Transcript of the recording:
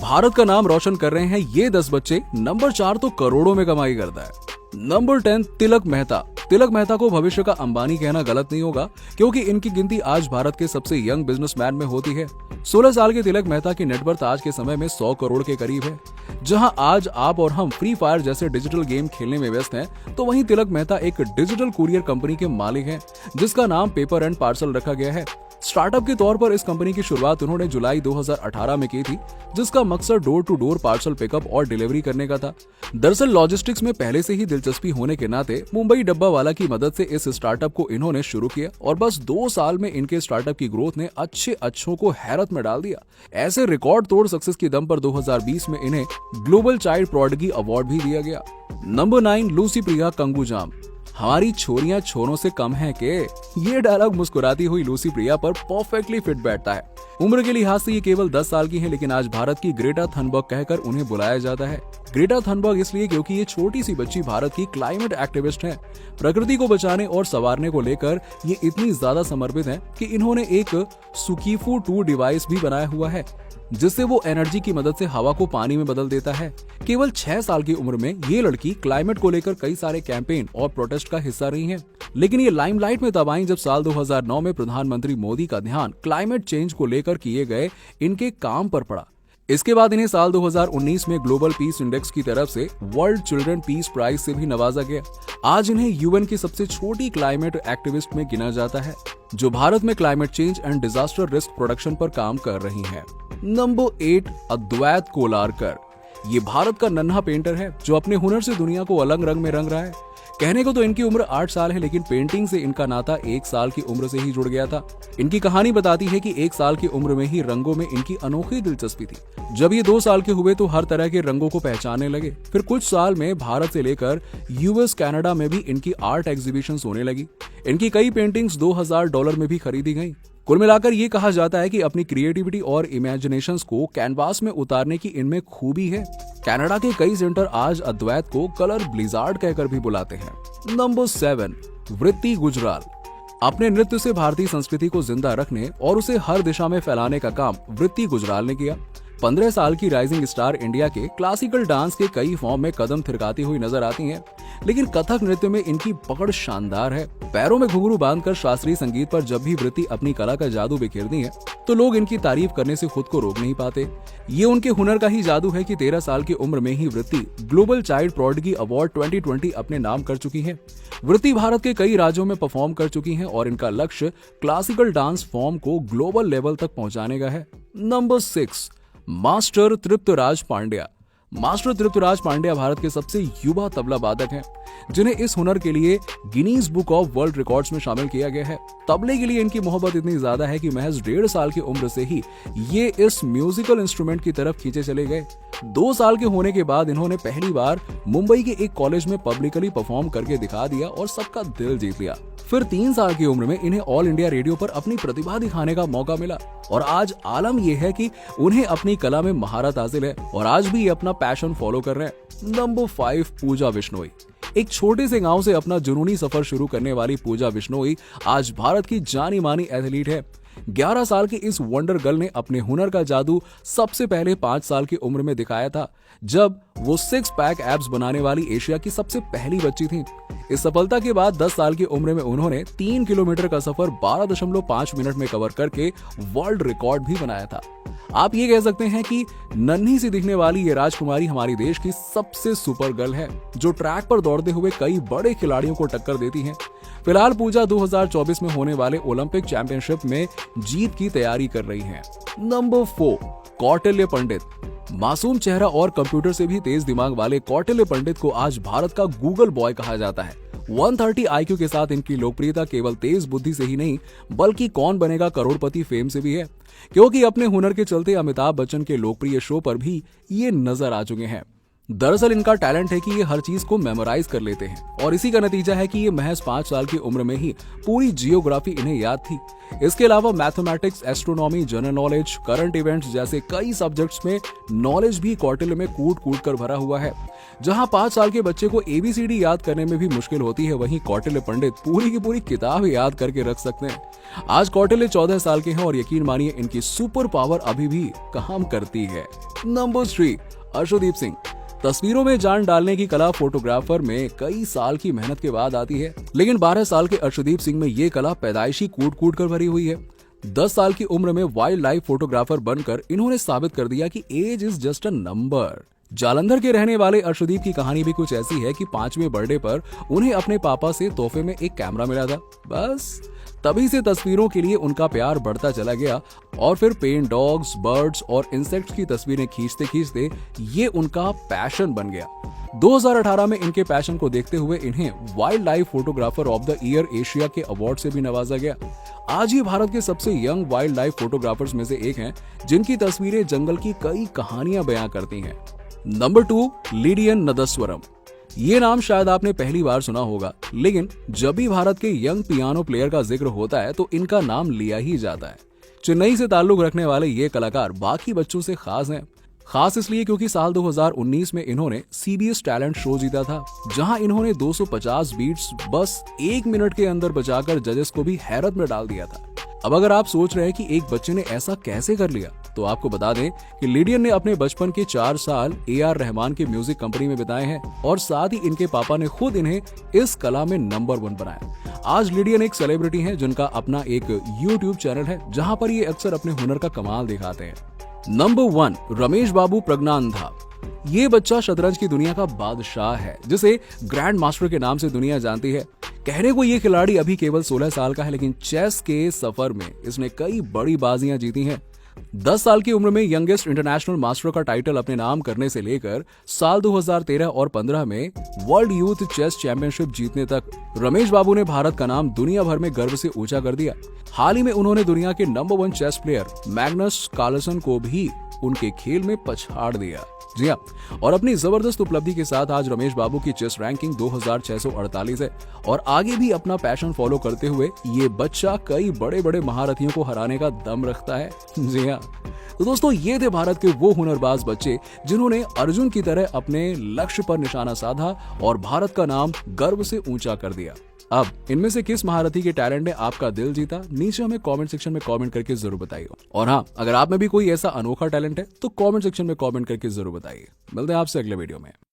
भारत का नाम रोशन कर रहे हैं ये 10 बच्चे। नंबर 4 तो करोड़ों में कमाई करता है। नंबर 10 तिलक मेहता। तिलक मेहता को भविष्य का अंबानी कहना गलत नहीं होगा, क्योंकि इनकी गिनती आज भारत के सबसे यंग बिजनेसमैन में होती है। 16 साल के तिलक मेहता की नेटवर्थ आज के समय में 100 करोड़ के करीब है। जहां आज आप और हम फ्री फायर जैसे डिजिटल गेम खेलने में व्यस्त हैं, तो वहीं तिलक मेहता एक डिजिटल कुरियर कंपनी के मालिक हैं, जिसका नाम पेपर एंड पार्सल रखा गया है। स्टार्टअप के तौर पर इस कंपनी की शुरुआत उन्होंने जुलाई 2018 में की थी, जिसका मकसद door to door parcel pickup और डिलीवरी करने का था। दरअसल लॉजिस्टिक्स में पहले से ही दिलचस्पी होने के नाते मुंबई डब्बा वाला की मदद से इस स्टार्टअप को इन्होंने शुरू किया और बस 2 साल में इनके स्टार्टअप की ग्रोथ ने अच्छों को हैरत में डाल दिया। ऐसे रिकॉर्ड तोड़ सक्सेस की दम पर 2020 में इन्हें ग्लोबल चाइल्ड प्रोडिगी अवार्ड भी दिया गया। नंबर 9 लूसी प्रिया कंगूजाम। हमारी छोरियां छोरों से कम हैं के? ये डायलॉग मुस्कुराती हुई लूसी प्रिया पर परफेक्टली फिट बैठता है। उम्र के लिहाज से ये केवल 10 साल की है, लेकिन आज भारत की ग्रेटा थनबर्ग कहकर उन्हें बुलाया जाता है। ग्रेटा थनबर्ग इसलिए क्योंकि ये छोटी सी बच्ची भारत की क्लाइमेट एक्टिविस्ट है। प्रकृति को बचाने और संवारने को लेकर ये इतनी ज्यादा समर्पित है कि इन्होंने एक सुकीफू 2 डिवाइस भी बनाया हुआ है, जिससे वो एनर्जी की मदद से हवा को पानी में बदल देता है। केवल 6 साल की उम्र में ये लड़की क्लाइमेट को लेकर कई सारे कैंपेन और प्रोटेस्ट का हिस्सा रही है, लेकिन ये लाइमलाइट में तब आई जब साल 2009 में प्रधानमंत्री मोदी का ध्यान क्लाइमेट चेंज को लेकर किए गए इनके काम पर पड़ा। इसके बाद इन्हें साल 2019 में ग्लोबल पीस इंडेक्स की तरफ से वर्ल्ड चिल्ड्रन पीस प्राइज से भी नवाजा गया। आज इन्हें यूएन की सबसे छोटी क्लाइमेट एक्टिविस्ट में गिना जाता है, जो भारत में climate change and disaster risk production पर काम कर रही हैं। नंबर 8 अद्वैत कोलारकर। ये भारत का नन्हा पेंटर है, जो अपने हुनर से दुनिया को अलग रंग में रंग रहा है। कहने को तो इनकी उम्र 8 साल है, लेकिन पेंटिंग से इनका नाता 1 साल की उम्र से ही जुड़ गया था। इनकी कहानी बताती है कि 1 साल की उम्र में ही रंगों में इनकी अनोखी दिलचस्पी थी। जब ये 2 साल के हुए तो हर तरह के रंगों को पहचानने लगे। फिर कुछ साल में भारत से लेकर यूएस कनाडा में भी इनकी आर्ट एग्जीबिशंस होने लगी। इनकी कई पेंटिंग्स $2000 में भी खरीदी गई। कुल मिलाकर ये कहा जाता है कि अपनी क्रिएटिविटी और इमेजिनेशंस को कैनवास में उतारने की इनमें खूबी है। कनाडा के कई सेंटर आज अद्वैत को कलर ब्लिजार्ड कहकर भी बुलाते हैं। नंबर 7 वृत्ति गुजराल। अपने नृत्य से भारतीय संस्कृति को जिंदा रखने और उसे हर दिशा में फैलाने का काम वृत्ति गुजराल ने किया। 15 साल की राइजिंग स्टार इंडिया के क्लासिकल डांस के कई फॉर्म में कदम थिरकाती हुई नजर आती हैं, लेकिन कथक नृत्य में इनकी पकड़ शानदार है। पैरों में घुंघरू बांधकर शास्त्रीय संगीत पर जब भी वृत्ति अपनी कला का जादू बिखेरती है, तो लोग इनकी तारीफ करने से खुद को रोक नहीं पाते। ये उनके हुनर का ही जादू है कि 13 साल की उम्र में ही वृत्ति ग्लोबल चाइल्ड प्रोडिगी अवार्ड 2020 अपने नाम कर चुकी है। वृत्ति भारत के कई राज्यों में परफॉर्म कर चुकी हैं और इनका लक्ष्य क्लासिकल डांस फॉर्म को ग्लोबल लेवल तक पहुंचाने का है। Number 6 master Triptraj Pandya. Master Triptraj Pandya Bharat के सबसे युवा तबला वादक हैं, जिन्हें इस हुनर के लिए Guinness book of world records में शामिल किया गया है। तबले के लिए इनकी मोहब्बत इतनी ज्यादा है कि महज 1.5 साल की उम्र से ही ये इस म्यूजिकल इंस्ट्रूमेंट की तरफ खींचे चले गए। 2 साल के होने के बाद इन्होंने पहली बार मुंबई के एक कॉलेज में पब्लिकली परफॉर्म करके दिखा दिया और सबका दिल जीत लिया। फिर 3 साल की उम्र में इन्हें ऑल इंडिया रेडियो पर अपनी प्रतिभा दिखाने का मौका मिला और आज आलम यह है कि उन्हें अपनी कला में महारत हासिल है और आज भी ये अपना पैशन फॉलो कर रहे हैं। नंबर 5 पूजा बिश्नोई। एक छोटे से गांव से अपना जुनूनी सफर शुरू करने वाली पूजा बिश्नोई आज भारत की जानी मानी एथलीट है। 11 साल की इस वंडर गर्ल ने अपने हुनर का जादू सबसे पहले 5 साल की उम्र में दिखाया था, जब वो 6 पैक एब्स बनाने वाली एशिया की सबसे पहली बच्ची थी। इस सफलता के बाद 10 साल की उम्र में उन्होंने 3 किलोमीटर का सफर 12.5 मिनट में कवर करके वर्ल्ड रिकॉर्ड भी बनाया था। आप ये कह सकते हैं कि नन्ही सी दिखने वाली ये राजकुमारी हमारी देश की सबसे सुपर गर्ल है, जो ट्रैक पर दौड़ते हुए कई बड़े खिलाड़ियों को टक्कर देती हैं। फिलहाल पूजा 2024 में होने वाले ओलंपिक चैंपियनशिप में जीत की तैयारी कर रही हैं। नंबर 4 कौटिल्य पंडित। मासूम चेहरा और कंप्यूटर से भी तेज दिमाग वाले कौटिल्य पंडित को आज भारत का गूगल बॉय कहा जाता है। 130 IQ के साथ इनकी लोकप्रियता केवल तेज बुद्धि से ही नहीं, बल्कि कौन बनेगा करोड़पति फेम से भी है, क्योंकि अपने हुनर के चलते अमिताभ बच्चन के लोकप्रिय शो पर भी ये नजर आ चुके हैं। दरअसल इनका टैलेंट है कि ये हर चीज को मेमोराइज कर लेते हैं और इसी का नतीजा है कि ये महज 5 साल की उम्र में ही पूरी जियोग्राफी इन्हें याद थी। इसके अलावा mathematics, astronomy, general knowledge, current events जैसे कई सब्जेक्ट्स में नॉलेज भी कौटिल्य में कूट कूट कर भरा हुआ है। जहां 5 साल के बच्चे को ABCD याद करने में भी मुश्किल होती है, वहीं कौटिल्य पंडित पूरी की पूरी किताब याद करके रख सकते हैं। आज कौटिल्य 14 साल के हैं और यकीन मानिए इनकी सुपर पावर अभी भी काम करती है। नंबर 3, अर्शदीप सिंह। तस्वीरों में जान डालने की कला फोटोग्राफर में कई साल की मेहनत के बाद आती है, लेकिन 12 साल के अर्शदीप सिंह में ये कला पैदाइशी कूट कूट कर भरी हुई है। 10 साल की उम्र में वाइल्ड लाइफ फोटोग्राफर बनकर इन्होंने साबित कर दिया कि age is just a number. Jalandhar के रहने वाले अर्शदीप की कहानी भी कुछ ऐसी है कि 5वें बर्थडे पर उन्हें अपने पापा से तोहफे में एक कैमरा मिला था। बस तभी से तस्वीरों के लिए उनका प्यार बढ़ता चला गया और फिर पेंट डॉग्स, बर्ड्स और इंसेक्ट्स की तस्वीरें खींचते खींचते ये उनका पैशन बन गया। 2018 में इनके पैशन को देखते हुए इन्हें wild life photographer of the year Asia के अवार्ड से भी नवाजा गया। आज ये भारत के सबसे यंग वाइल्ड लाइफ फोटोग्राफर्स में से एक हैं, जिनकी तस्वीरें जंगल की कई कहानियां बयां करती हैं। नंबर 2, लिडियन नदस्वरम। ये नाम शायद आपने पहली बार सुना होगा, लेकिन जब भी भारत के यंग पियानो प्लेयर का जिक्र होता है तो इनका नाम लिया ही जाता है। चेन्नई से ताल्लुक रखने वाले ये कलाकार बाकी बच्चों से खास हैं। खास इसलिए क्योंकि साल 2019 में इन्होंने CBS टैलेंट शो जीता था, जहां इन्होंने 250 बीट्स बस 1 मिनट के अंदर बजाकर जजेस को भी हैरत में डाल दिया था। अब अगर आप सोच रहे हैं कि एक बच्चे ने ऐसा कैसे कर लिया, तो आपको बता दें कि लिडियन ने अपने बचपन के 4 साल AR रहमान की म्यूजिक कंपनी में बिताए हैं और साथ ही इनके पापा ने खुद इन्हें इस कला में नंबर 1 बनाया। आज लिडियन एक सेलिब्रिटी हैं जिनका अपना एक YouTube चैनल है, जहां पर ये अक्सर अपने हुनर का कमाल दिखाते हैं। नंबर 1, रमेश बाबू प्रज्ञानधा। ये बच्चा शतरंज की दुनिया का बादशाह है, जिसे ग्रैंड मास्टर के नाम से दुनिया जानती है। कहने को ये खिलाड़ी अभी केवल 16 साल का है, लेकिन चेस के सफर में इसने कई बड़ी बाजियां जीती हैं। 10 साल की उम्र में यंगेस्ट इंटरनेशनल मास्टर का टाइटल अपने नाम करने से लेकर साल 2013 और 15 में वर्ल्ड यूथ चेस चैंपियनशिप जीतने तक रमेश बाबू ने भारत का नाम दुनिया भर में गर्व से ऊंचा कर दिया। हाल ही में उन्होंने दुनिया के number 1 chess player Magnus Carlsen को भी उनके खेल में पछाड़ दिया। जी हाँ, और अपनी जबरदस्त उपलब्धि के साथ आज रमेश बाबू की चेस रैंकिंग 2648 है और आगे भी अपना पैशन फॉलो करते हुए ये बच्चा कई बड़े बड़े महारथियों को हराने का दम रखता है। जी हाँ, तो दोस्तों ये थे भारत के वो हुनरबाज बच्चे जिन्होंने अर्जुन की तरह अपने लक्ष्य पर निशाना साधा और भारत का नाम गर्व से ऊंचा कर दिया। अब इनमें से किस महारथी के टैलेंट ने आपका दिल जीता, नीचे हमें कमेंट सेक्शन में कमेंट करके जरूर बताइए। और हाँ, अगर आप में भी कोई ऐसा अनोखा टैलेंट है तो कमेंट सेक्शन में कमेंट करके जरूर बताइए। मिलते हैं आपसे अगले वीडियो में।